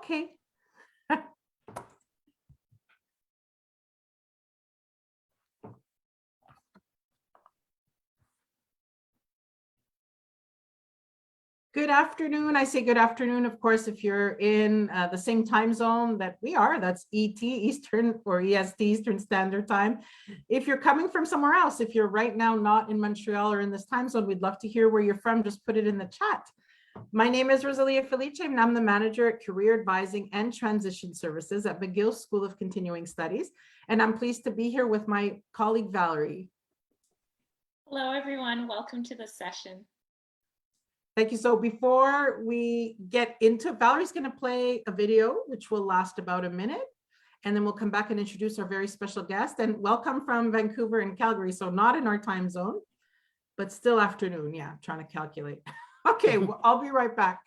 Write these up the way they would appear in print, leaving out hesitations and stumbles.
Okay. Good afternoon. I say good afternoon, of course, if you're in the same time zone that we are, that's ET, Eastern, or EST, Eastern Standard Time. If you're coming from somewhere else, if you're right now not in Montreal or in this time zone, we'd love to hear where you're from. Just put it in the chat. My name is Rosalia Felice, and I'm the manager at Career Advising and Transition Services at McGill School of Continuing Studies. And I'm pleased to be here with my colleague, Valerie. Hello, everyone. Welcome to the session. Thank you. So before we get into, Valerie's going to play a video, which will last about a minute. And then we'll come back and introduce our very special guest. And welcome from Vancouver and Calgary. So not in our time zone, but still afternoon. Yeah, I'm trying to calculate. Okay, well, I'll be right back.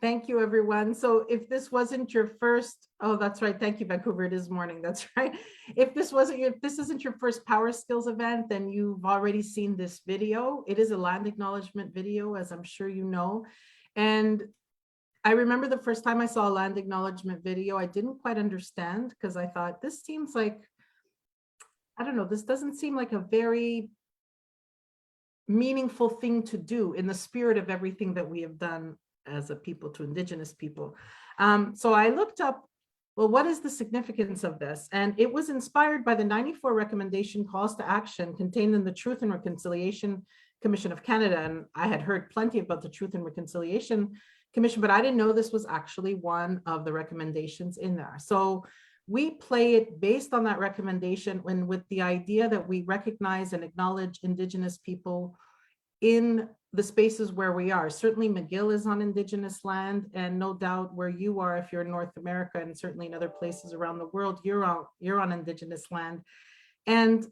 Thank you, everyone. So if this wasn't your first, oh, that's right. Thank you, Vancouver. It is morning. That's right. If this isn't your first Power Skills event, then you've already seen this video. It is a land acknowledgement video, as I'm sure you know. And I remember the first time I saw a land acknowledgement video, I didn't quite understand because I thought this seems like, I don't know, this doesn't seem like a very meaningful thing to do in the spirit of everything that we have done as a people to Indigenous people. So I looked up, well, what is the significance of this? And it was inspired by the 94 recommendation calls to action contained in the Truth and Reconciliation Commission of Canada. And I had heard plenty about the Truth and Reconciliation Commission, but I didn't know this was actually one of the recommendations in there. So we play it based on that recommendation when with the idea that we recognize and acknowledge Indigenous people in the spaces where we are. Certainly McGill is on Indigenous land, and no doubt where you are, if you're in North America and certainly in other places around the world, you're on Indigenous land. And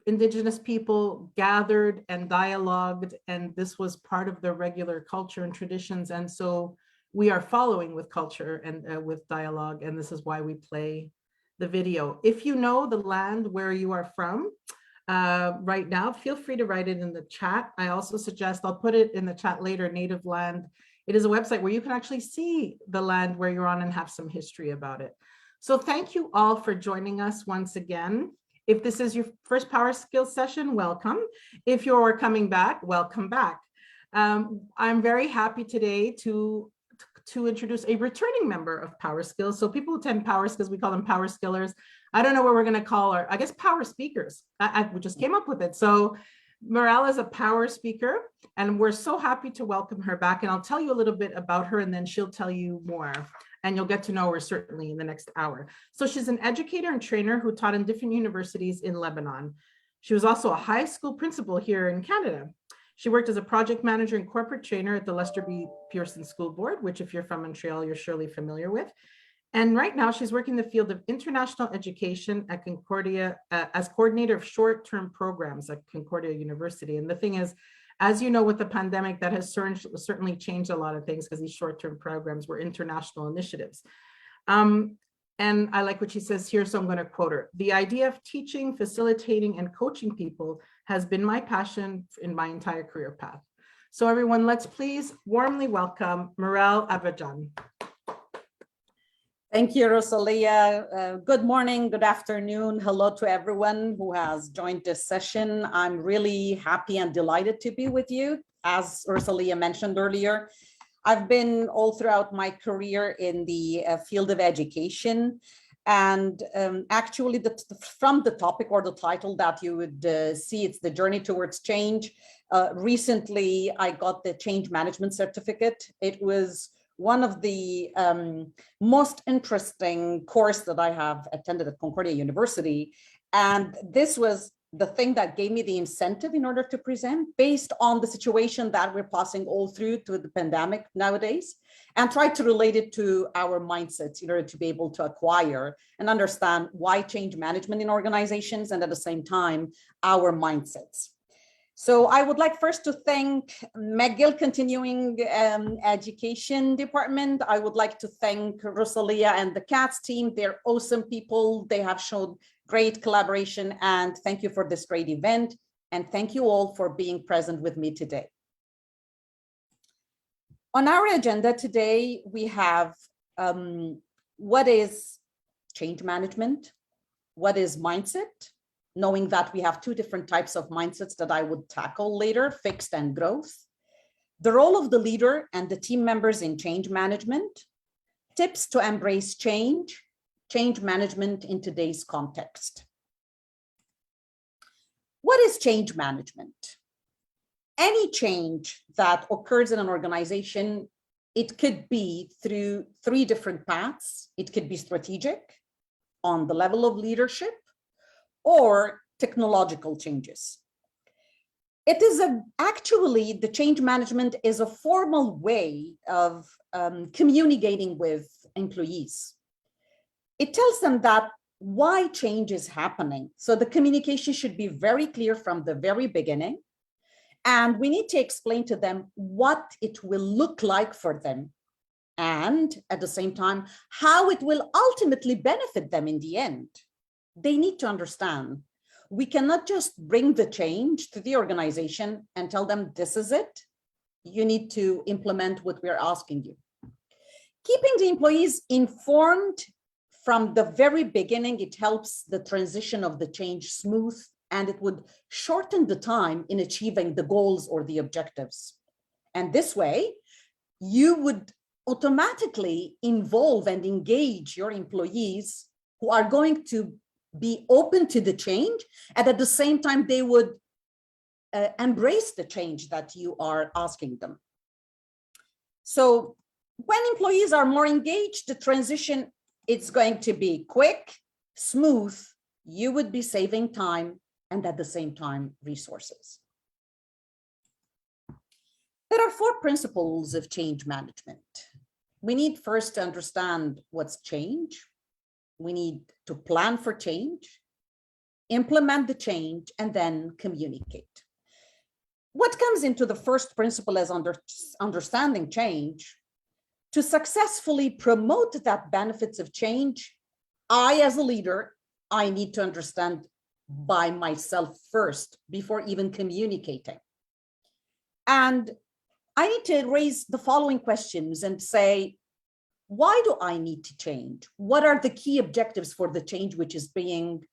Indigenous people gathered and dialogued, and this was part of their regular culture and traditions. And so we are following with culture and with dialogue, and this is why we play the video. If you know the land where you are from, right now, feel free to write it in the chat. I also suggest, I'll put it in the chat later, Native Land. It is a website where you can actually see the land where you're on and have some history about it. So thank you all for joining us once again. If this is your first Power Skills session, welcome. If you're coming back, welcome back. I'm very happy today to introduce a returning member of Power Skills. So people who attend Power Skills, we call them Power Skillers. I don't know what we're going to call her. I guess Power Speakers. We just came up with it. So Maral is a Power Speaker, and we're so happy to welcome her back. And I'll tell you a little bit about her, and then she'll tell you more. And you'll get to know her certainly in the next hour. So she's an educator and trainer who taught in different universities in Lebanon. She was also a high school principal here in Canada. She worked as a project manager and corporate trainer at the Lester B. Pearson School Board, which if you're from Montreal, you're surely familiar with. And right now she's working in the field of international education at Concordia as coordinator of short-term programs at Concordia University. And the thing is, as you know, with the pandemic, that has certainly changed a lot of things because these short-term programs were international initiatives. And I like what she says here, so I'm going to quote her. "The idea of teaching, facilitating, and coaching people has been my passion in my entire career path." So everyone, let's please warmly welcome Maral Abajian. Thank you, Rosalia. Good morning, good afternoon. Hello to everyone who has joined this session. I'm really happy and delighted to be with you. As Rosalia mentioned earlier, I've been all throughout my career in the field of education. And actually, from the topic or the title that you would see, it's the journey towards change. Recently, I got the change management certificate. It was one of the most interesting course that I have attended at Concordia University. And this was the thing that gave me the incentive in order to present based on the situation that we're passing all through to the pandemic nowadays, and try to relate it to our mindsets in order to be able to acquire and understand why change management in organizations, and at the same time, our mindsets. So I would like first to thank McGill Continuing Education Department. I would like to thank Rosalia and the CATS team. They're awesome people. They have shown great collaboration, and thank you for this great event. And thank you all for being present with me today. On our agenda today, we have what is change management, what is mindset, knowing that we have two different types of mindsets that I would tackle later, fixed and growth, the role of the leader and the team members in change management, tips to embrace change management in today's context. What is change management? Any change that occurs in an organization, it could be through three different paths. It could be strategic on the level of leadership, or technological changes. It is actually, the change management is a formal way of communicating with employees. It tells them that why change is happening. So the communication should be very clear from the very beginning. And we need to explain to them what it will look like for them. And at the same time, how it will ultimately benefit them in the end. They need to understand we cannot just bring the change to the organization and tell them this is it. You need to implement what we're asking you. Keeping the employees informed from the very beginning, it helps the transition of the change smooth, and it would shorten the time in achieving the goals or the objectives. And this way, you would automatically involve and engage your employees who are going to be open to the change, and at the same time they would embrace the change that you are asking them. So when employees are more engaged, the transition, it's going to be quick, smooth, you would be saving time and at the same time resources. There are 4 principles of change management. We need first to understand what's change. We need to plan for change, implement the change, and then communicate. What comes into the first principle as understanding change? To successfully promote that benefits of change, I as a leader, I need to understand by myself first before even communicating. And I need to raise the following questions and say, why do I need to change? What are the key objectives for the change which is being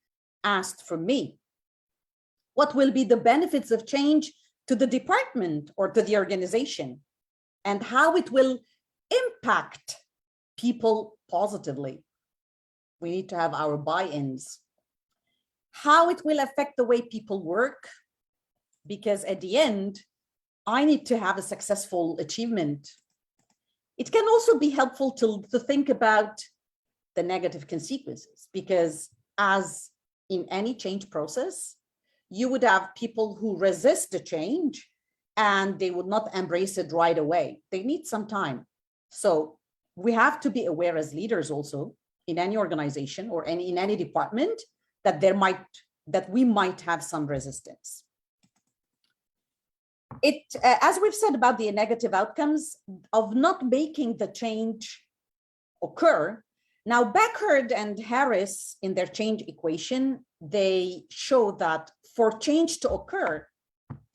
asked from me? What will be the benefits of change to the department or to the organization? And how it will impact people positively? We need to have our buy-ins. How it will affect the way people work? Because at the end, I need to have a successful achievement. It can also be helpful to think about the negative consequences, because as in any change process, you would have people who resist the change and they would not embrace it right away. They need some time. So we have to be aware as leaders also in any organization or in any department that we might have some resistance. As we've said about the negative outcomes of not making the change occur. Now, Beckard and Harris in their change equation, they show that for change to occur,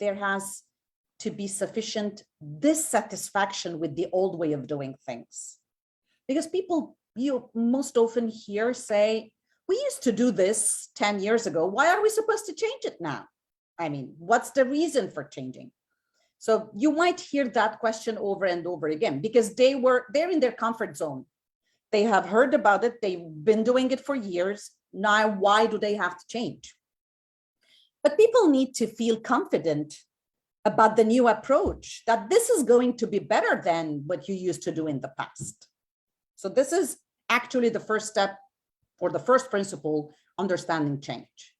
there has to be sufficient dissatisfaction with the old way of doing things. Because people, you most often hear say, we used to do this 10 years ago. Why are we supposed to change it now? I mean, what's the reason for changing? So you might hear that question over and over again because they're in their comfort zone. They have heard about it. They've been doing it for years. Now, why do they have to change? But people need to feel confident about the new approach, that this is going to be better than what you used to do in the past. So this is actually the first step, or the first principle, understanding change.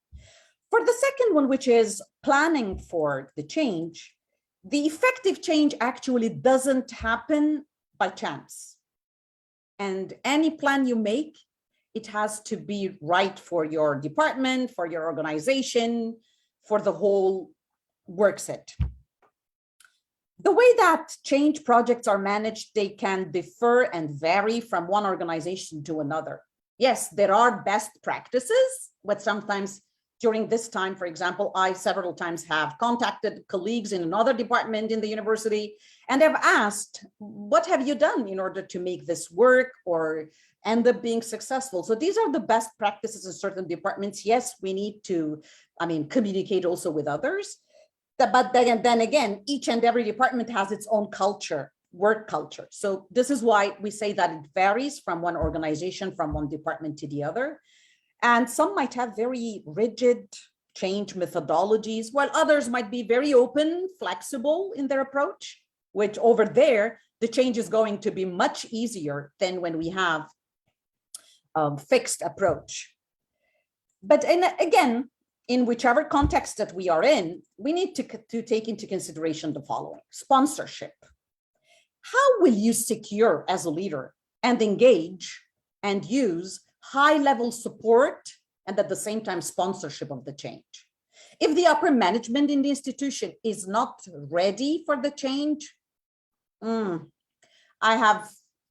For the second one, which is planning for the change, the effective change actually doesn't happen by chance. And any plan you make, it has to be right for your department, for your organization, for the whole work set. The way that change projects are managed, they can differ and vary from one organization to another. Yes, there are best practices, but sometimes during this time, for example, I several times have contacted colleagues in another department in the university and have asked, what have you done in order to make this work or end up being successful? So these are the best practices in certain departments. Yes, we need to, communicate also with others. But then again, each and every department has its own culture, work culture. So this is why we say that it varies from one organization, from one department to the other. And some might have very rigid change methodologies, while others might be very open, flexible in their approach, which over there, the change is going to be much easier than when we have a fixed approach. But again, in whichever context that we are in, we need to take into consideration the following: sponsorship. How will you secure as a leader and engage and use high-level support and at the same time sponsorship of the change? If the upper management in the institution is not ready for the change, I have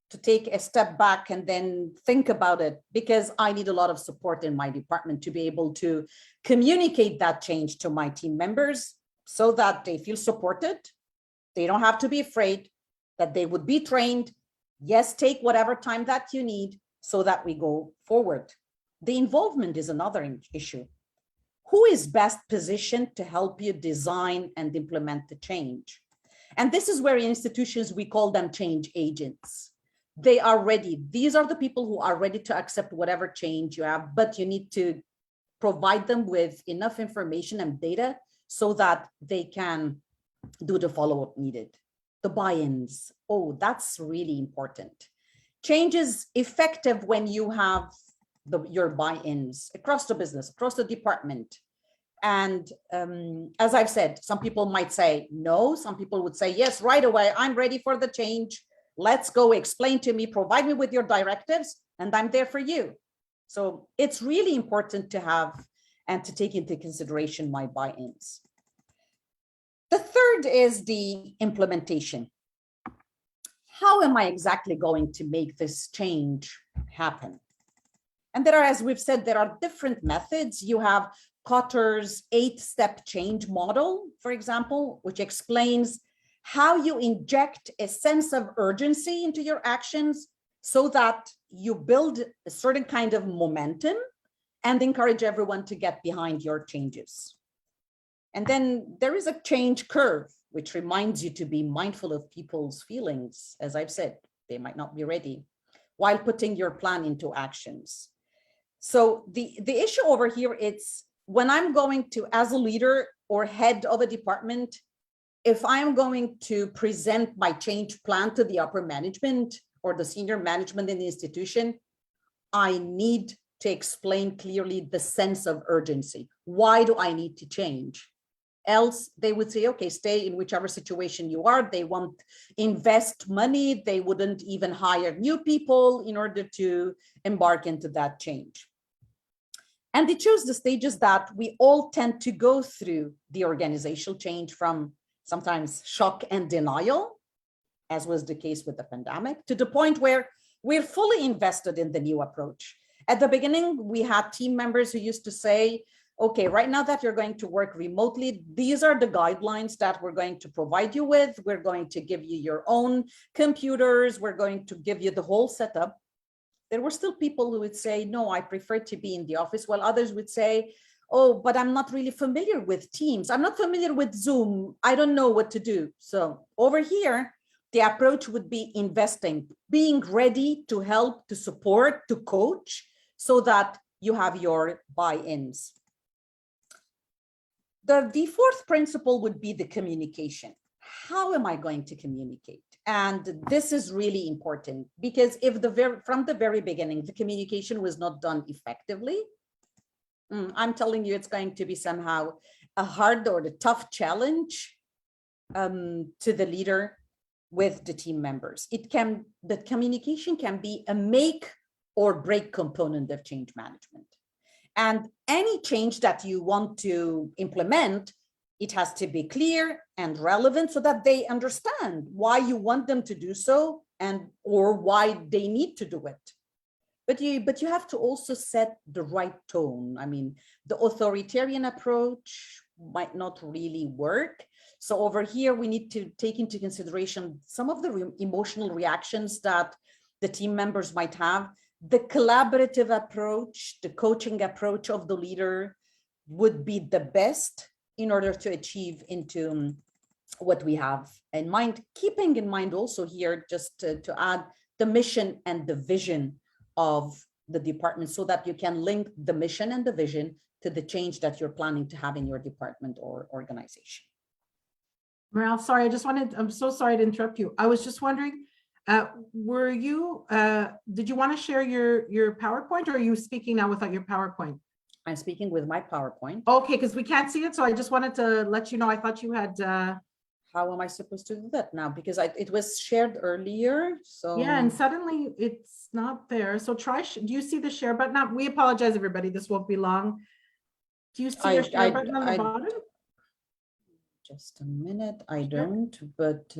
to take a step back and then think about it, because I need a lot of support in my department to be able to communicate that change to my team members so that they feel supported. They don't have to be afraid, that they would be trained. Yes, take whatever time that you need so that we go forward. The involvement is another issue. Who is best positioned to help you design and implement the change? And this is where in institutions, we call them change agents. They are ready. These are the people who are ready to accept whatever change you have, but you need to provide them with enough information and data so that they can do the follow-up needed. The buy-ins, that's really important. Change is effective when you have your buy-ins across the business, across the department. And as I've said, some people might say no, some people would say yes, right away, I'm ready for the change. Let's go, explain to me, provide me with your directives, and I'm there for you. So it's really important to have and to take into consideration my buy-ins. The third is the implementation. How am I exactly going to make this change happen? And there are, as we've said, there are different methods. You have Kotter's 8-step change model, for example, which explains how you inject a sense of urgency into your actions so that you build a certain kind of momentum and encourage everyone to get behind your changes. And then there is a change curve, which reminds you to be mindful of people's feelings. As I've said, they might not be ready, while putting your plan into actions. So the issue over here, it's when I'm going to, as a leader or head of a department, if I'm going to present my change plan to the upper management or the senior management in the institution, I need to explain clearly the sense of urgency. Why do I need to change? Else they would say, okay, stay in whichever situation you are. They won't invest money. They wouldn't even hire new people in order to embark into that change. And they chose the stages that we all tend to go through the organizational change, from sometimes shock and denial, as was the case with the pandemic, to the point where we're fully invested in the new approach. At the beginning, we had team members who used to say, okay, right now that you're going to work remotely, these are the guidelines that we're going to provide you with. We're going to give you your own computers. We're going to give you the whole setup. There were still people who would say, no, I prefer to be in the office, while others would say, oh, but I'm not really familiar with Teams. I'm not familiar with Zoom. I don't know what to do. So over here, the approach would be investing, being ready to help, to support, to coach, so that you have your buy-ins. the fourth principle would be the communication. How am I going to communicate? And this is really important, because if from the very beginning, the communication was not done effectively, I'm telling you, it's going to be somehow a hard or a tough challenge to the leader with the team members. The communication can be a make or break component of change management. And any change that you want to implement, it has to be clear and relevant so that they understand why you want them to do so or why they need to do it. But you have to also set the right tone. I mean, the authoritarian approach might not really work. So over here, we need to take into consideration some of the emotional reactions that the team members might have. The collaborative approach, the coaching approach of the leader would be the best in order to achieve into what we have in mind, keeping in mind also here, just to add the mission and the vision of the department, so that you can link the mission and the vision to the change that you're planning to have in your department or organization. Maral, sorry, I'm so sorry to interrupt you. I was just wondering, did you want to share your PowerPoint, or are you speaking now without your PowerPoint? I'm speaking with my PowerPoint. Okay, because we can't see it, so I just wanted to let you know. I thought you had. How am I supposed to do that now? Because it was shared earlier. So yeah, and suddenly it's not there. So try. Do you see the share button? Now, we apologize, everybody. This won't be long. Do you see your share button on the bottom? Just a minute. I don't, but.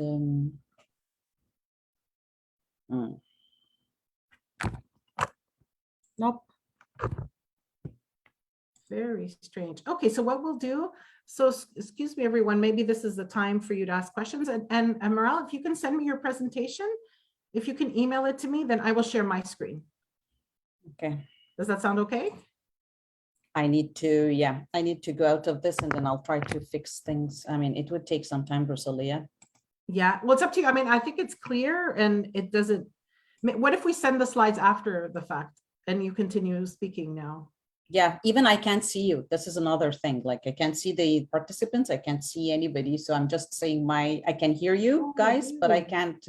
Nope. Very strange. Okay, so what we'll do, so excuse me, everyone, maybe this is the time for you to ask questions. And Maral, if you can send me your presentation, if you can email it to me, then I will share my screen. Okay. Does that sound okay? I need to go out of this, and then I'll try to fix things. I mean, it would take some time, Rosalia. Yeah, well, it's up to you. I mean, I think it's clear, and it doesn't. What if we send the slides after the fact and you continue speaking now? Yeah, even I can't see you. This is another thing. Like, I can't see the participants. I can't see anybody. So I'm just saying I can hear you guys, but I can't,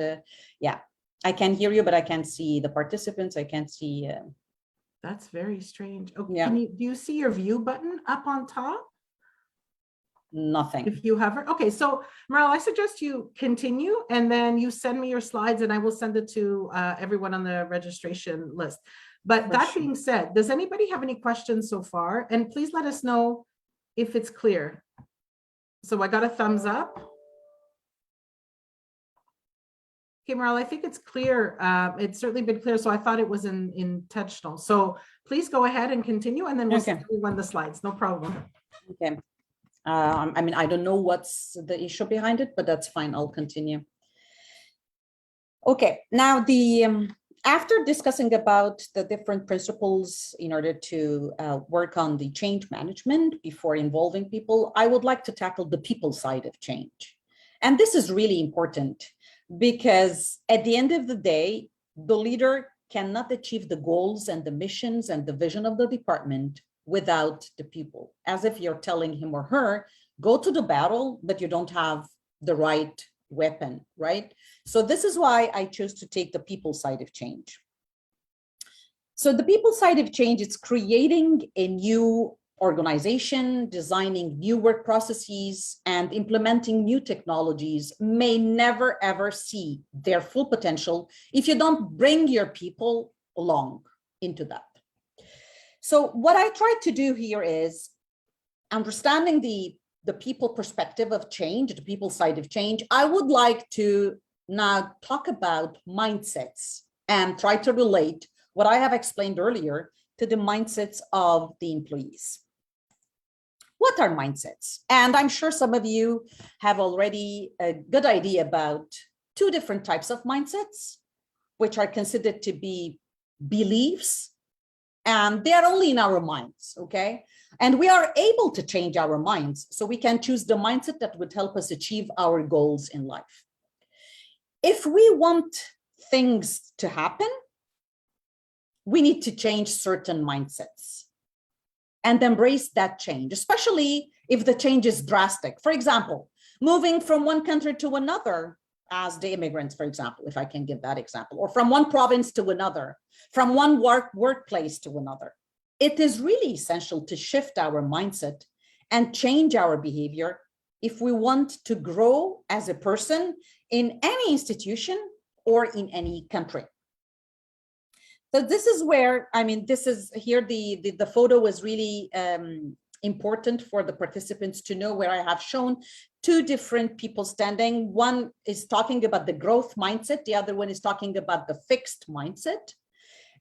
I can hear you, but I can't see the participants. I can't see. That's very strange. Okay, yeah. do you see your view button up on top? Nothing. If you hover. Okay, so Maral, I suggest you continue, and then you send me your slides, and I will send it to everyone on the registration list. But that being said, does anybody have any questions so far? And please let us know if it's clear. So I got a thumbs up. Okay, Maral, I think it's clear. It's certainly been clear. So I thought it was intentional. So please go ahead and continue, and then we'll send everyone the slides. No problem. Okay. I mean, I don't know what's the issue behind it, but that's fine. I'll continue. Okay, now after discussing about the different principles in order to work on the change management before involving people, I would like to tackle the people side of change. And this is really important, because at the end of the day, the leader cannot achieve the goals and the missions and the vision of the department without the people. As if you're telling him or her, go to the battle, but you don't have the right weapon, right? So this is why I chose to take the people side of change. So the people side of change, it's creating a new organization, designing new work processes, and implementing new technologies may never ever see their full potential if you don't bring your people along into that. So what I tried to do here is understanding the people perspective of change, the people side of change. I would like to now talk about mindsets and try to relate what I have explained earlier to the mindsets of the employees. What are mindsets? And I'm sure some of you have already a good idea about two different types of mindsets, which are considered to be beliefs, and they are only in our minds, okay? And we are able to change our minds, so we can choose the mindset that would help us achieve our goals in life. If we want things to happen, we need to change certain mindsets and embrace that change, especially if the change is drastic. For example, moving from one country to another as the immigrants, for example, if I can give that example, or from one province to another, from one workplace to another. It is really essential to shift our mindset and change our behavior if we want to grow as a person in any institution or in any country. So this is where, I mean, this is here, the photo is really important for the participants to know, where I have shown two different people standing. One is talking about the growth mindset. The other one is talking about the fixed mindset.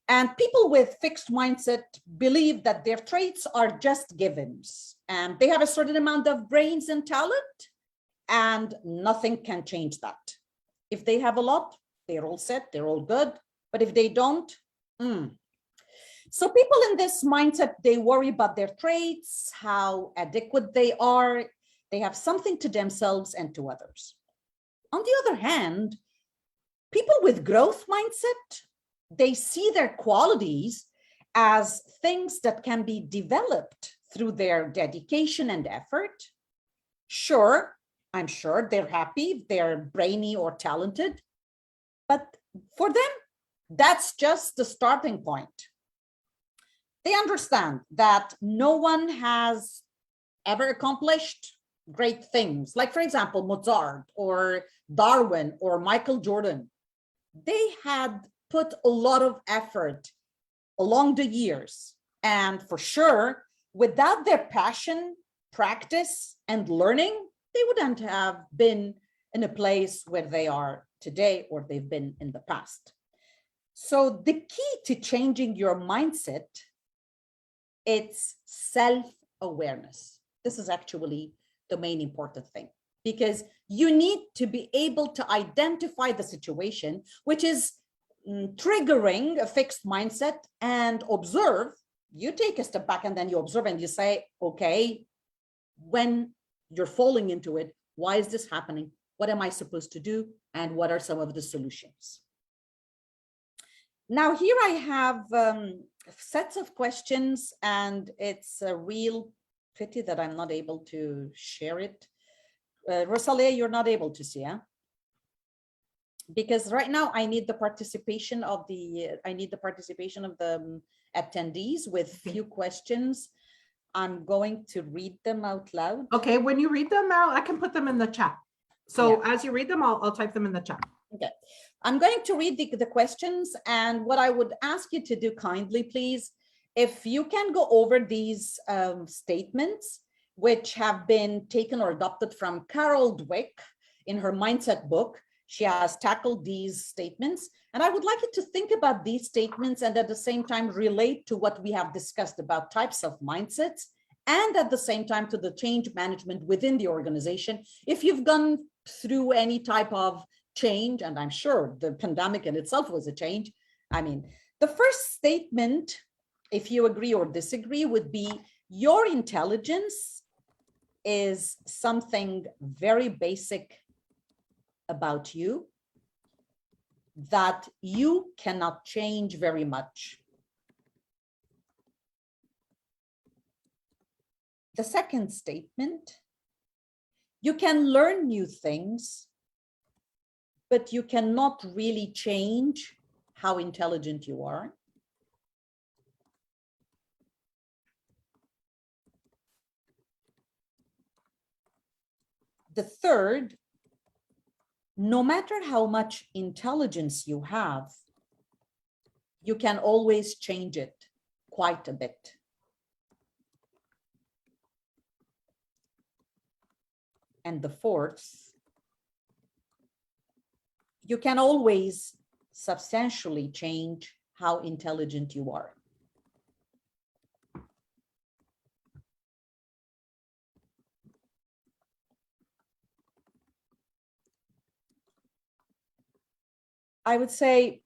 And people with fixed mindset believe that their traits are just givens and they have a certain amount of brains and talent and nothing can change that. If they have a lot, they're all set, they're all good. But if they don't, So people in this mindset, they worry about their traits, how adequate they are. They have something to themselves and to others. On the other hand, people with growth mindset, they see their qualities as things that can be developed through their dedication and effort. Sure, I'm sure they're happy, they're brainy or talented, but for them, that's just the starting point. They understand that no one has ever accomplished great things. Like, for example, Mozart or Darwin or Michael Jordan. They had put a lot of effort along the years. And for sure, without their passion, practice, and learning, they wouldn't have been in a place where they are today or they've been in the past. So the key to changing your mindset, it's self-awareness. This is actually the main important thing, because you need to be able to identify the situation, which is triggering a fixed mindset, and observe. You take a step back and then you observe and you say, okay, when you're falling into it, why is this happening? What am I supposed to do? And what are some of the solutions? Now, here I have sets of questions, and it's a real pity that I'm not able to share it. Rosalia, you're not able to see, huh? Because right now I need the participation of the attendees with few questions. I'm going to read them out loud. Okay, when you read them, Maral, I can put them in the chat. So as you read them, I'll type them in the chat. Okay, I'm going to read the questions, and what I would ask you to do kindly, please, if you can go over these statements, which have been taken or adopted from Carol Dweck in her mindset book. She has tackled these statements, and I would like you to think about these statements and at the same time relate to what we have discussed about types of mindsets, and at the same time to the change management within the organization. If you've gone through any type of change, and I'm sure the pandemic in itself was a change. I mean, the first statement, if you agree or disagree, would be your intelligence is something very basic about you that you cannot change very much. The second statement, you can learn new things, but you cannot really change how intelligent you are. The third, no matter how much intelligence you have, you can always change it quite a bit. And the fourth, you can always substantially change how intelligent you are. I would say,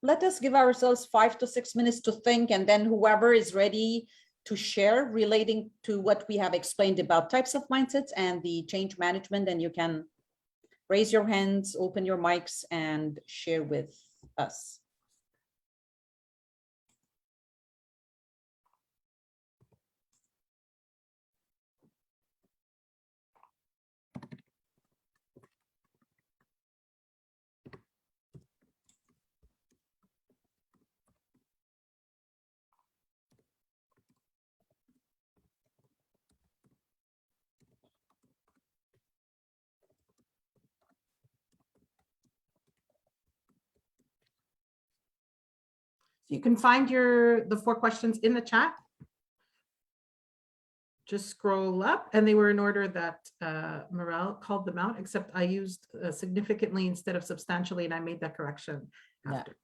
let us give ourselves 5 to 6 minutes to think, and then whoever is ready to share relating to what we have explained about types of mindsets and the change management, and you can raise your hands, open your mics, and share with us. You can find the 4 questions in the chat. Just scroll up, and they were in order that Maral called them out, except I used significantly instead of substantially, and I made that correction after.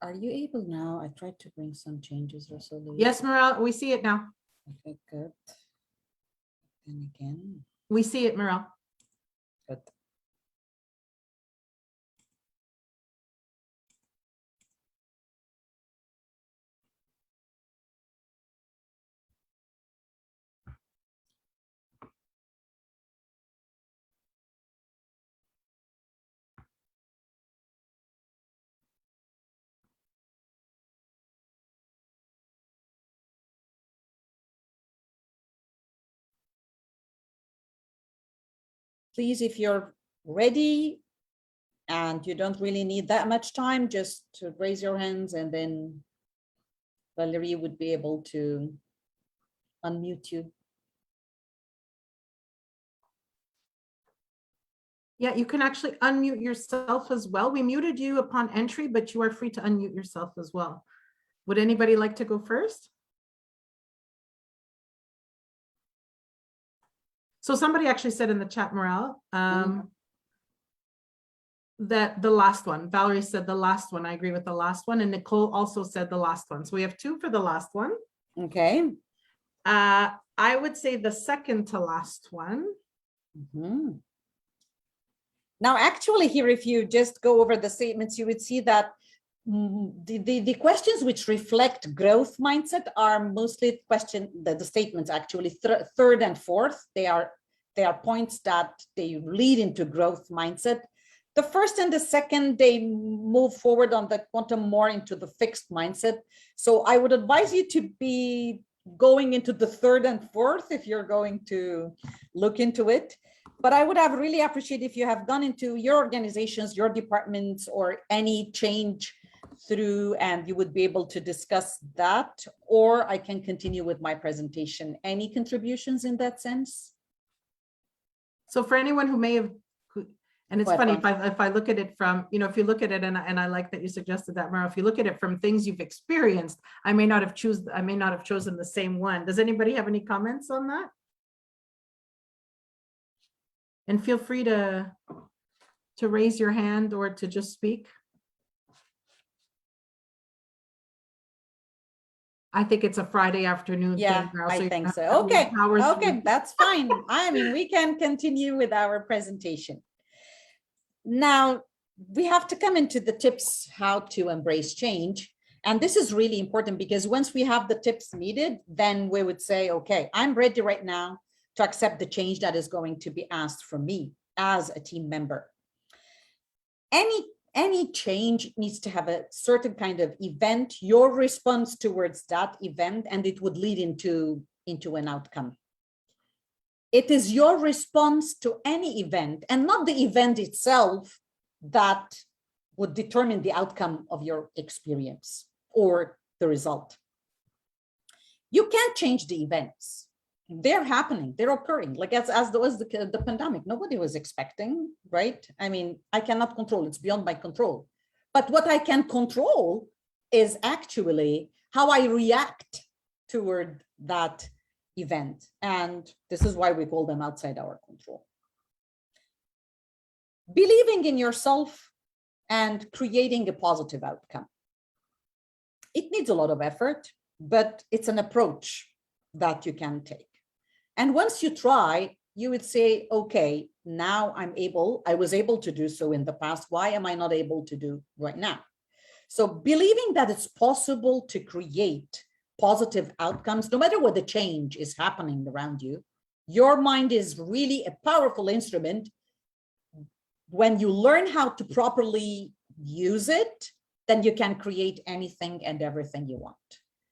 Are you able now? I tried to bring some changes, Rosalie. Yes, Maral, we see it now. Okay, good. And again, We see it, Maral. good. Please, if you're ready and you don't really need that much time, just to raise your hands, and then Valerie would be able to unmute you. Yeah, you can actually unmute yourself as well. We muted you upon entry, but you are free to unmute yourself as well. Would anybody like to go first? So somebody actually said in the chat, Maral, that the last one, Valerie said the last one. I agree with the last one. And Nicole also said the last one. So we have 2 for the last one. Okay. I would say the second to last one. Mhm. Now, actually here, if you just go over the statements, you would see that the questions which reflect growth mindset are mostly the statements actually third and fourth. They are points that they lead into growth mindset. The first and the second, they move forward on the quantum more into the fixed mindset. So I would advise you to be going into the third and fourth if you're going to look into it. But I would have really appreciated if you have gone into your organizations, your departments, or any change through, and you would be able to discuss that, or I can continue with my presentation. Any contributions in that sense? So for anyone who may have, and it's funny, Fine. if I look at it from, if you look at it, and I like that you suggested that, Mara, if you look at it from things you've experienced, I may not have chosen the same one. Does anybody have any comments on that? And feel free to raise your hand or to just speak. I think it's a Friday afternoon. Yeah, thing, Mara, I you think have so. all the Okay, powers okay, that's fine. I mean, we can continue with our presentation. Now, we have to come into the tips how to embrace change. And this is really important because once we have the tips needed, then we would say, okay, I'm ready right now to accept the change that is going to be asked from me as a team member. Any change needs to have a certain kind of event, your response towards that event, and it would lead into an outcome. It is your response to any event and not the event itself that would determine the outcome of your experience or the result. You can't change the events. They're happening, they're occurring, like as was the pandemic. Nobody was expecting, right? I mean, I cannot control, it's beyond my control. But what I can control is actually how I react toward that event. And this is why we call them outside our control. Believing in yourself and creating a positive outcome. It needs a lot of effort, but it's an approach that you can take. And once you try, you would say, okay, now I was able to do so in the past. Why am I not able to do right now? So believing that it's possible to create positive outcomes, no matter what the change is happening around you, your mind is really a powerful instrument. When you learn how to properly use it, then you can create anything and everything you want.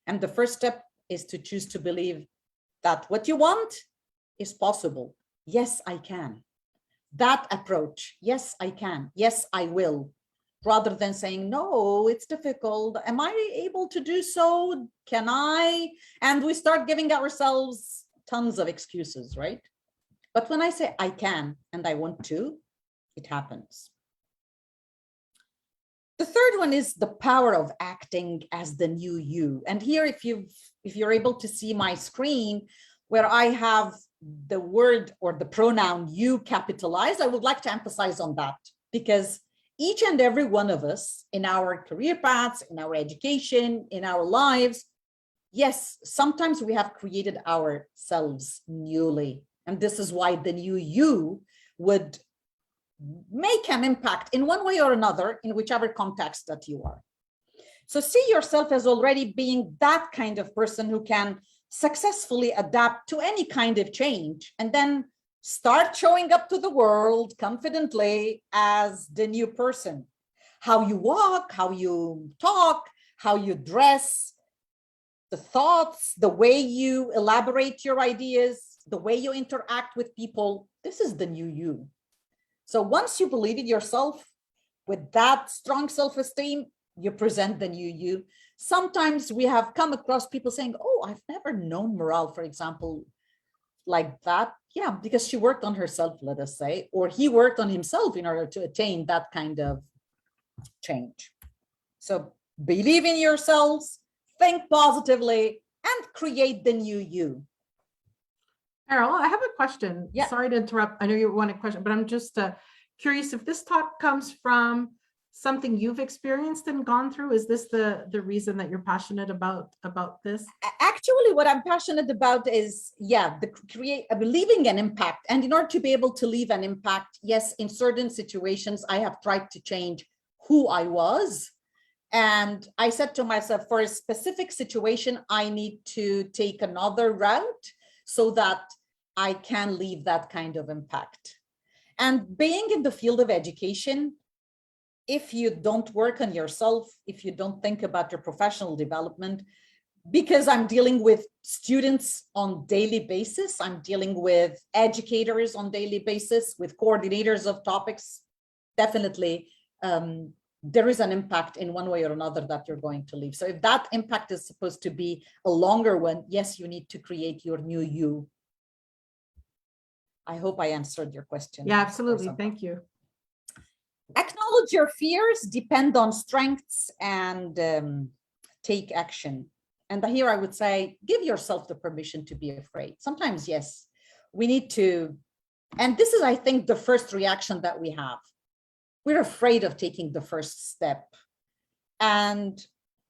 And the first step is to choose to believe that what you want is possible. Yes, I can. That approach, yes, I can. Yes, I will. Rather than saying, no, it's difficult. Am I able to do so? Can I? And we start giving ourselves tons of excuses, right? But when I say I can and I want to, it happens. The third one is the power of acting as the new you. And here, if you're able to see my screen where I have the word or the pronoun you capitalized, I would like to emphasize on that, because each and every one of us in our career paths, in our education, in our lives, yes, sometimes we have created ourselves newly. And this is why the new you would make an impact in one way or another in whichever context that you are. So see yourself as already being that kind of person who can successfully adapt to any kind of change, and then start showing up to the world confidently as the new person. How you walk, how you talk, how you dress, the thoughts, the way you elaborate your ideas, the way you interact with people, this is the new you. So once you believe in yourself with that strong self-esteem, you present the new you. Sometimes we have come across people saying, oh, I've never known Maral, for example, like that. Yeah, because she worked on herself, let us say, or he worked on himself in order to attain that kind of change. So believe in yourselves, think positively, and create the new you. Maral, I have a question. Yeah. Sorry to interrupt. I know you want a question, but I'm just curious if this talk comes from something you've experienced and gone through. Is this the reason that you're passionate about this? Actually, what I'm passionate about is, yeah, leaving an impact. And in order to be able to leave an impact, yes, in certain situations, I have tried to change who I was. And I said to myself, for a specific situation, I need to take another route so that I can leave that kind of impact. And being in the field of education, if you don't work on yourself, if you don't think about your professional development, because I'm dealing with students on daily basis, I'm dealing with educators on daily basis, with coordinators of topics, definitely there is an impact in one way or another that you're going to leave. So if that impact is supposed to be a longer one, yes, you need to create your new you. I hope I answered your question. Yeah, absolutely. Thank you. Acknowledge your fears, depend on strengths, and take action. And here I would say, give yourself the permission to be afraid. Sometimes, yes, we need to, and this is, I think, the first reaction that we have. We're afraid of taking the first step. And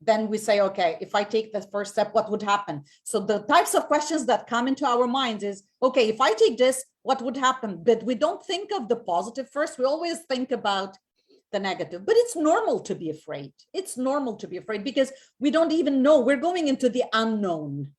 then we say, okay, if I take the first step, what would happen? So the types of questions that come into our minds is, okay, if I take this, what would happen? But we don't think of the positive first. We always think about the negative, but it's normal to be afraid. It's normal to be afraid because we don't even know. We're going into the unknown.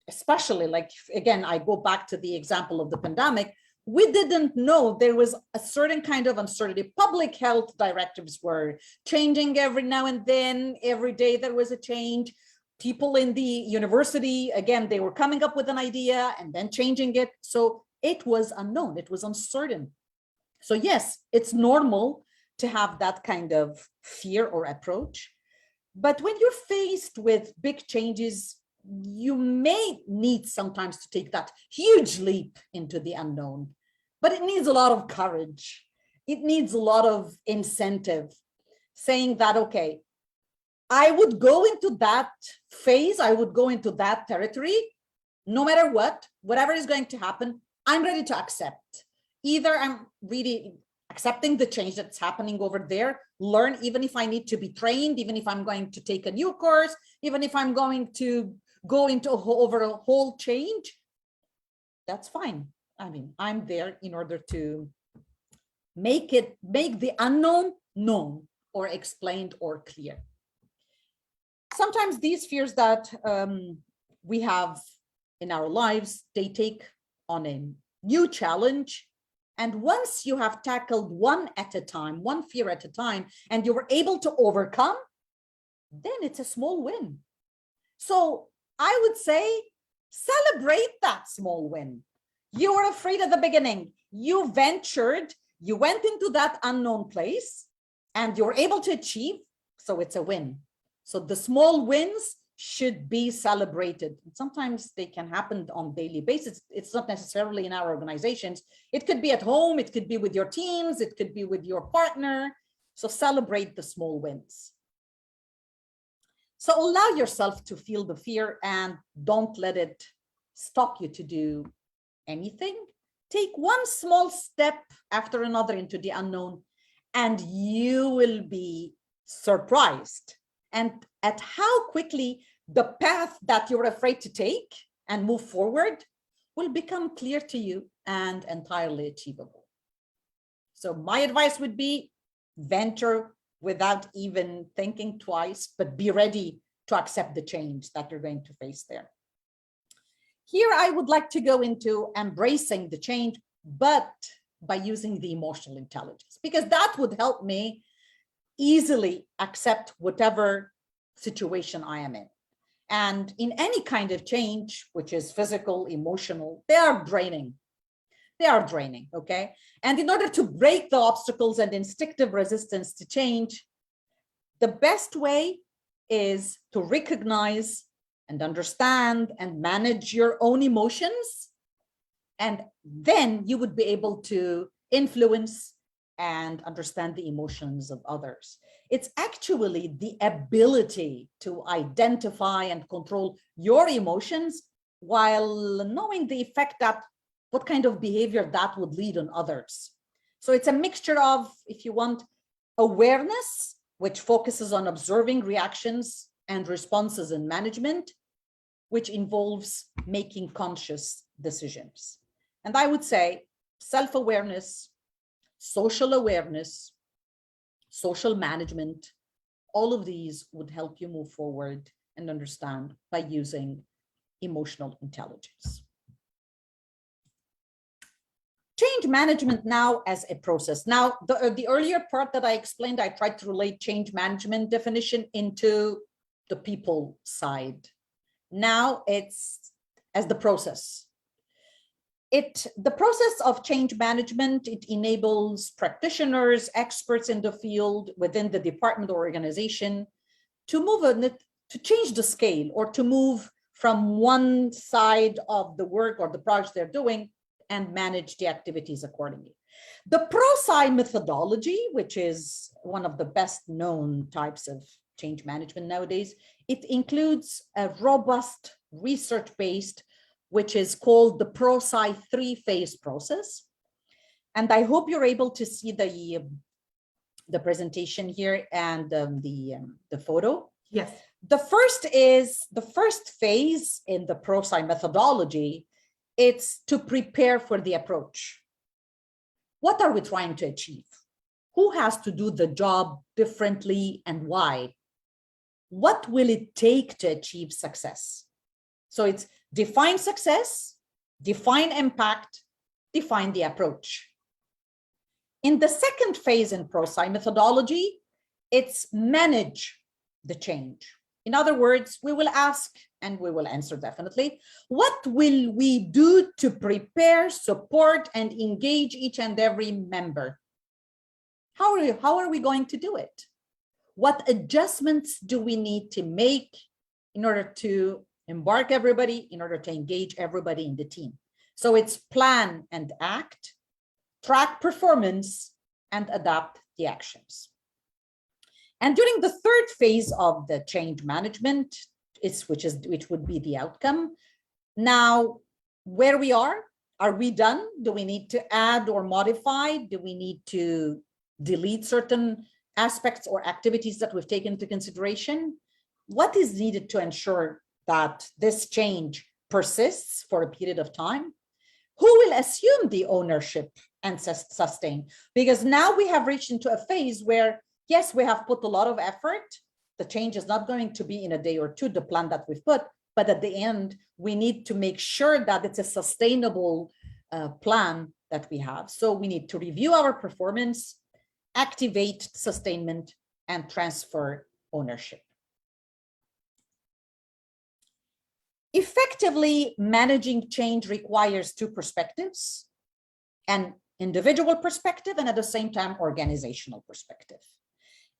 Especially, like, again, I go back to the example of the pandemic. We didn't know there was a certain kind of uncertainty. Public health directives were changing every now and then. Every day there was a change. People in the university, again, they were coming up with an idea and then changing it. So it was unknown. It was uncertain. So yes, it's normal to have that kind of fear or approach. But when you're faced with big changes, you may need sometimes to take that huge leap into the unknown, but it needs a lot of courage. It needs a lot of incentive, saying that, okay, I would go into that phase, I would go into that territory, no matter what, whatever is going to happen, I'm ready to accept. Either I'm really accepting the change that's happening over there, learn, even if I need to be trained, even if I'm going to take a new course, even if I'm going to go into over a whole change, that's fine. I mean, I'm there in order to make the unknown known or explained or clear. Sometimes these fears that we have in our lives, they take on a new challenge. And once you have tackled one at a time, one fear at a time, and you were able to overcome, then it's a small win. So I would say, celebrate that small win. You were afraid at the beginning. You ventured, you went into that unknown place, and you're able to achieve. So it's a win. So the small wins, should be celebrated. Sometimes they can happen on daily basis. It's not necessarily in our organizations. It could be at home, it could be with your teams, it could be with your partner. So celebrate the small wins. So allow yourself to feel the fear and don't let it stop you to do anything. Take one small step after another into the unknown, and you will be surprised and at how quickly the path that you're afraid to take and move forward will become clear to you and entirely achievable. So my advice would be venture without even thinking twice, but be ready to accept the change that you're going to face there. Here, I would like to go into embracing the change, but by using the emotional intelligence, because that would help me easily accept whatever situation I am in. And in any kind of change, which is physical, emotional, they are draining. They are draining, okay? And in order to break the obstacles and instinctive resistance to change, the best way is to recognize and understand and manage your own emotions. And then you would be able to influence and understand the emotions of others. It's actually the ability to identify and control your emotions while knowing the effect that what kind of behavior that would lead on others. So it's a mixture of, if you want, awareness, which focuses on observing reactions and responses in management, which involves making conscious decisions. And I would say self-awareness, social awareness, social management, all of these would help you move forward and understand by using emotional intelligence. Change management now as a process. Now, the earlier part that I explained, I tried to relate change management definition into the people side. Now it's as the process. The process of change management, it enables practitioners, experts in the field within the department or organization to move on it, to change the scale or to move from one side of the work or the project they're doing and manage the activities accordingly. The Prosci methodology, which is one of the best known types of change management nowadays, it includes a robust research-based, which is called the Prosci 3-phase process. And I hope you're able to see the presentation here and the photo. Yes. The first phase in the Prosci methodology, it's to prepare for the approach. What are we trying to achieve? Who has to do the job differently and why? What will it take to achieve success? So it's define success, define impact, define the approach. In the second phase in Prosci methodology, it's manage the change. In other words, we will ask, and we will answer definitely, what will we do to prepare, support, and engage each and every member? How are we going to do it? What adjustments do we need to make in order to embark everybody, in order to engage everybody in the team? So it's plan and act, track performance, and adapt the actions. And during the third phase of the change management, which would be the outcome. Now, where we are we done? Do we need to add or modify? Do we need to delete certain aspects or activities that we've taken into consideration? What is needed to ensure that this change persists for a period of time? Who will assume the ownership and sustain? Because now we have reached into a phase where, yes, we have put a lot of effort. The change is not going to be in a day or two, the plan that we've put, but at the end, we need to make sure that it's a sustainable plan that we have. So we need to review our performance, activate sustainment, and transfer ownership. Effectively managing change requires two perspectives, an individual perspective and at the same time, organizational perspective.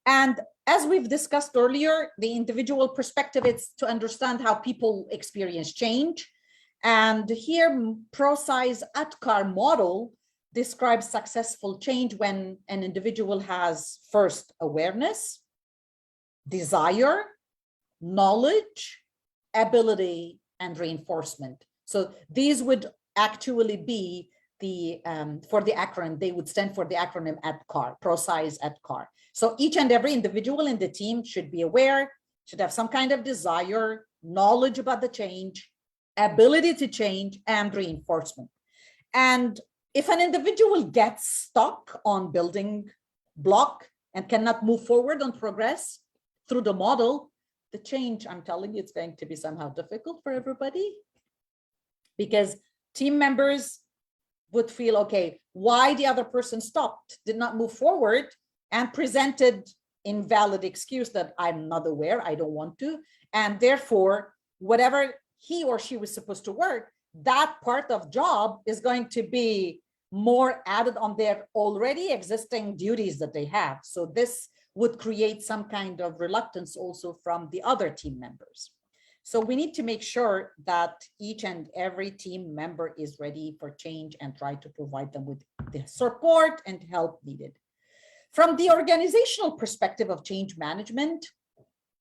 And as we've discussed earlier, the individual perspective is to understand how people experience change. And here, Prosci's ATCAR model describes successful change when an individual has first awareness, desire, knowledge, ability, and reinforcement. So these would actually be the, for the acronym, they would stand for the acronym ATCAR, Prosci's ATCAR. So each and every individual in the team should be aware, should have some kind of desire, knowledge about the change, ability to change, and reinforcement. And if an individual gets stuck on building block and cannot move forward and progress through the model, the change, I'm telling you, it's going to be somehow difficult for everybody, because team members would feel, okay, why the other person stopped, did not move forward, and presented invalid excuse that I'm not aware, I don't want to, and therefore, whatever he or she was supposed to work, that part of job is going to be more added on their already existing duties that they have. So this would create some kind of reluctance also from the other team members. So we need to make sure that each and every team member is ready for change and try to provide them with the support and help needed. From the organizational perspective of change management,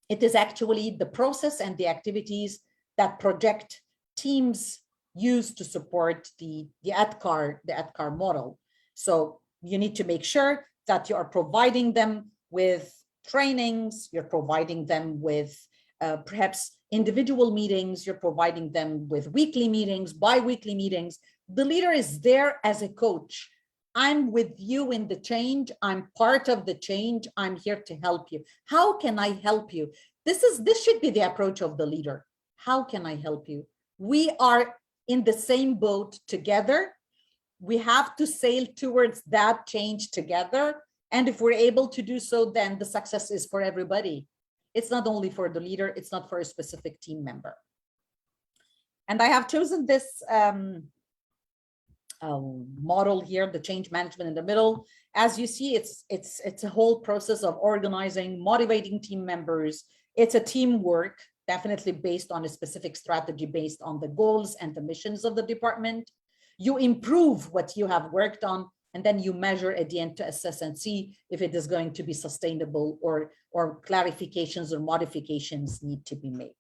it is actually the process and the activities that project teams use to support the ATCAR model. So you need to make sure that you are providing them with trainings, you're providing them with perhaps individual meetings, you're providing them with weekly meetings, bi-weekly meetings. The leader is there as a coach. I'm with you in the change. I'm part of the change. I'm here to help you. How can I help you? This should be the approach of the leader. How can I help you? We are in the same boat together. We have to sail towards that change together. And if we're able to do so, then the success is for everybody. It's not only for the leader, it's not for a specific team member. And I have chosen this model here, the change management in the middle. As you see, it's a whole process of organizing, motivating team members. It's a teamwork, definitely based on a specific strategy, based on the goals and the missions of the department. You improve what you have worked on, and then you measure at the end to assess and see if it is going to be sustainable or clarifications or modifications need to be made.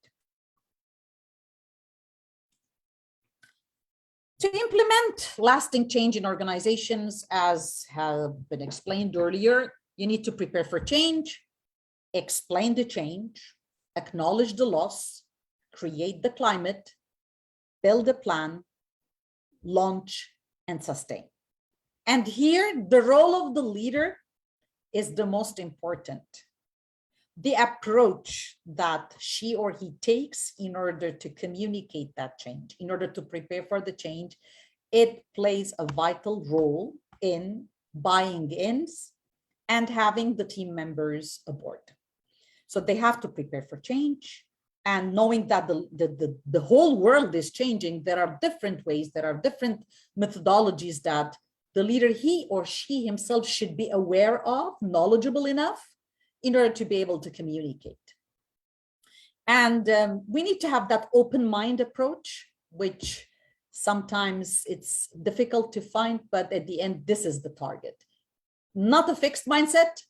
To implement lasting change in organizations, as have been explained earlier, you need to prepare for change, explain the change, acknowledge the loss, create the climate, build a plan, launch, and sustain. And here, the role of the leader is the most important. The approach that she or he takes in order to communicate that change, in order to prepare for the change, it plays a vital role in buying in and having the team members aboard. So they have to prepare for change, and knowing that the whole world is changing, there are different ways, there are different methodologies that the leader, he or she himself, should be aware of, knowledgeable enough in order to be able to communicate. And we need to have that open mind approach, which sometimes it's difficult to find, but at the end, this is the target. Not a fixed mindset,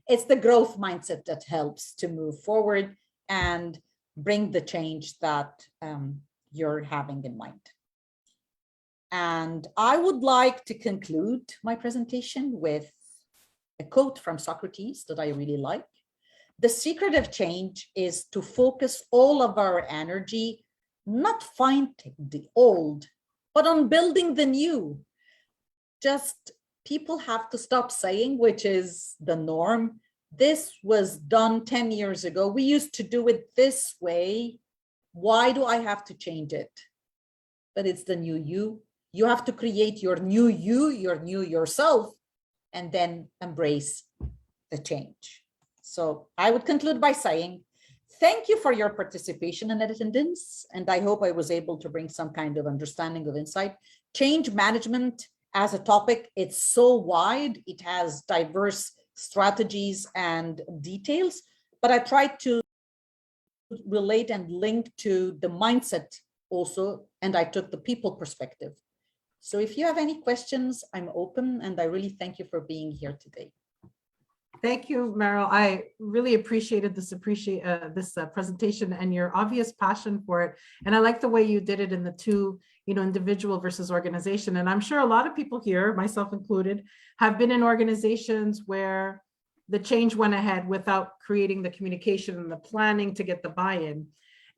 it's the growth mindset that helps to move forward and bring the change that you're having in mind. And I would like to conclude my presentation with a quote from Socrates that I really like. The secret of change is to focus all of our energy, not finding the old, but on building the new. Just people have to stop saying, which is the norm, this was done 10 years ago. We used to do it this way. Why do I have to change it? But it's the new you. You have to create your new you, your new yourself, and then embrace the change. So I would conclude by saying, thank you for your participation and attendance. And I hope I was able to bring some kind of understanding of insight. Change management as a topic, it's so wide. It has diverse strategies and details, but I tried to relate and link to the mindset also, and I took the people perspective. So if you have any questions, I'm open, and I really thank you for being here today. Thank you, Maral. I really appreciated this presentation and your obvious passion for it. And I like the way you did it in the two, individual versus organization. And I'm sure a lot of people here, myself included, have been in organizations where the change went ahead without creating the communication and the planning to get the buy-in.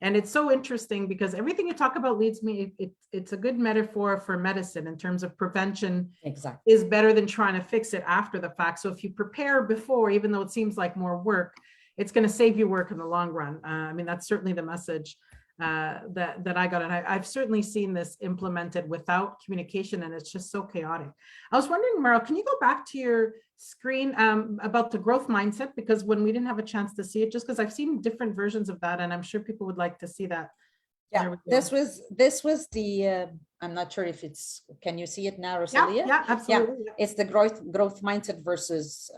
And it's so interesting because everything you talk about leads me, it's a good metaphor for medicine in terms of prevention. Exactly. Is better than trying to fix it after the fact. So if you prepare before, even though it seems like more work, it's going to save you work in the long run. I mean, that's certainly the message that I got. And I've certainly seen this implemented without communication, and it's just so chaotic. I was wondering, Maral, can you go back to your screen about the growth mindset? Because when we didn't have a chance to see it, just because I've seen different versions of that, and I'm sure people would like to see that. Yeah, this was the, I'm not sure if it's, can you see it now, Rosalia? Yeah, absolutely. Yeah, it's the growth mindset versus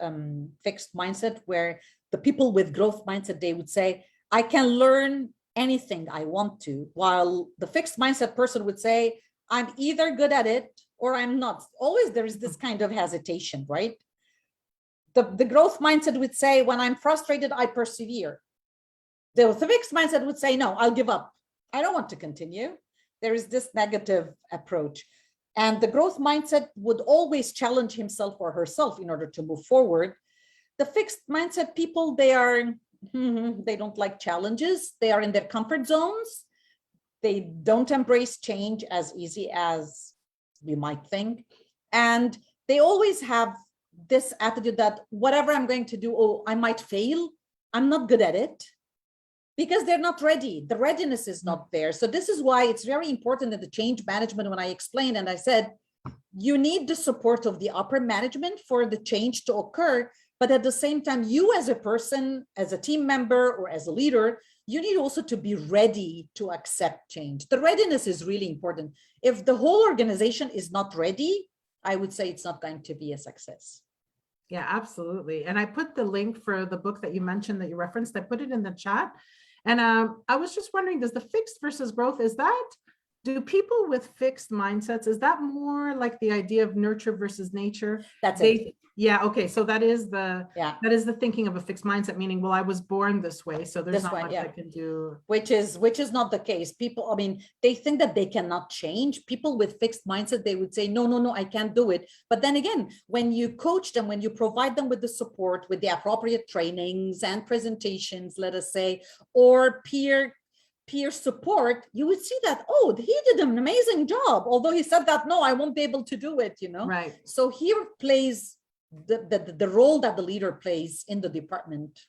fixed mindset, where the people with growth mindset, they would say, I can learn anything I want to, while the fixed mindset person would say, I'm either good at it or I'm not. Always there is this kind of hesitation, right? The growth mindset would say, when I'm frustrated, I persevere. The fixed mindset would say, no, I'll give up. I don't want to continue. There is this negative approach. And the growth mindset would always challenge himself or herself in order to move forward. The fixed mindset people, they don't like challenges. They are in their comfort zones. They don't embrace change as easy as we might think. And they always have this attitude that whatever I'm going to do, oh, I might fail. I'm not good at it. Because they're not ready. The readiness is not there. So this is why it's very important in the change management, when I explained and I said, you need the support of the upper management for the change to occur. But at the same time, you as a person, as a team member or as a leader, you need also to be ready to accept change. The readiness is really important. If the whole organization is not ready, I would say it's not going to be a success. Yeah, absolutely. And I put the link for the book that you mentioned that you referenced, I put it in the chat. And I was just wondering, does the fixed versus growth, do people with fixed mindsets, is that more like the idea of nurture versus nature? That's it. Yeah, okay. So that is the thinking of a fixed mindset, meaning, well, I was born this way, so there's not much I can do. Which is not the case. People, I mean, they think that they cannot change. People with fixed mindset, they would say, no, I can't do it. But then again, when you coach them, when you provide them with the support, with the appropriate trainings and presentations, let us say, or peer support, you would see that, oh, he did an amazing job. Although he said that, no, I won't be able to do it, Right. So here plays the role that the leader plays in the department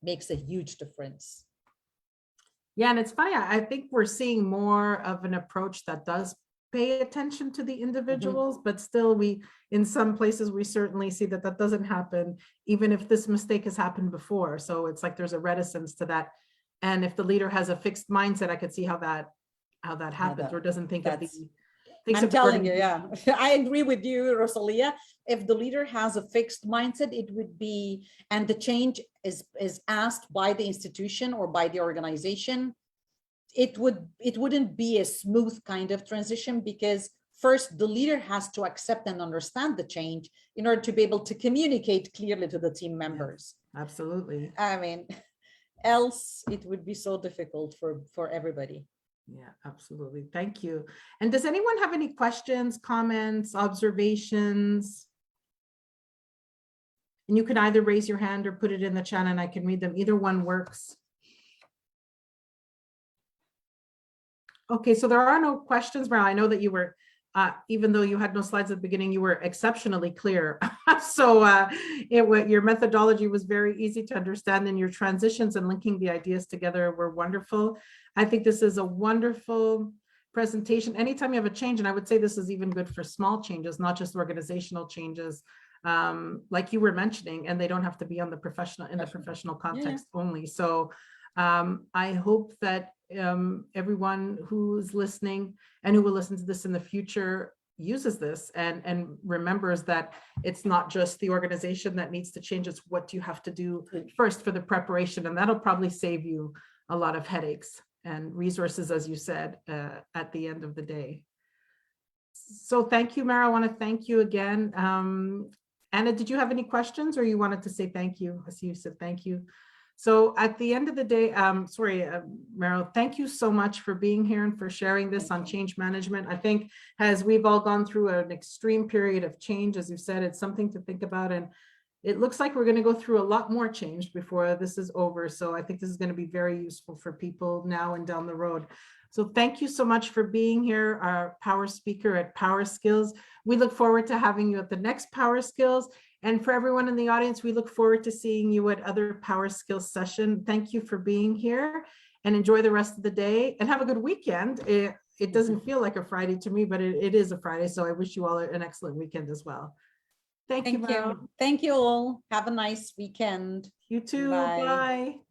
makes a huge difference. Yeah, and it's funny, I think we're seeing more of an approach that does pay attention to the individuals, but still in some places, we certainly see that doesn't happen, even if this mistake has happened before. So it's like there's a reticence to that. And if the leader has a fixed mindset, I could see how that happens, or doesn't think of the things. I'm telling you, yeah, I agree with you, Rosalia. If the leader has a fixed mindset, it would be, and the change is asked by the institution or by the organization, it wouldn't be a smooth kind of transition, because first the leader has to accept and understand the change in order to be able to communicate clearly to the team members. Yeah, absolutely. I mean, else it would be so difficult for everybody. Yeah, absolutely. Thank you. And does anyone have any questions, comments, observations? And you can either raise your hand or put it in the chat and I can read them. Either one works. Okay, so there are no questions, Maral. I know that you were, even though you had no slides at the beginning, you were exceptionally clear. So your methodology was very easy to understand, and your transitions and linking the ideas together were wonderful. I think this is a wonderful presentation. Anytime you have a change, and I would say this is even good for small changes, not just organizational changes, like you were mentioning, and they don't have to be on the professional context only. So I hope that everyone who's listening and who will listen to this in the future uses this and remembers that it's not just the organization that needs to change, it's what you have to do first for the preparation. And that'll probably save you a lot of headaches and resources, as you said, at the end of the day. So thank you, Maral. I want to thank you again. Anna, did you have any questions, or you wanted to say thank you? I see you said thank you. So at the end of the day, Maral, thank you so much for being here and for sharing this on change management. I think as we've all gone through an extreme period of change, as you said, it's something to think about. And it looks like we're going to go through a lot more change before this is over. So I think this is going to be very useful for people now and down the road. So thank you so much for being here, our power speaker at Power Skills. We look forward to having you at the next Power Skills. And for everyone in the audience, we look forward to seeing you at other Power Skills session. Thank you for being here, and enjoy the rest of the day and have a good weekend. It doesn't feel like a Friday to me, but it is a Friday. So I wish you all an excellent weekend as well. Thank you. Thank you all. Have a nice weekend. You too. Bye. Bye.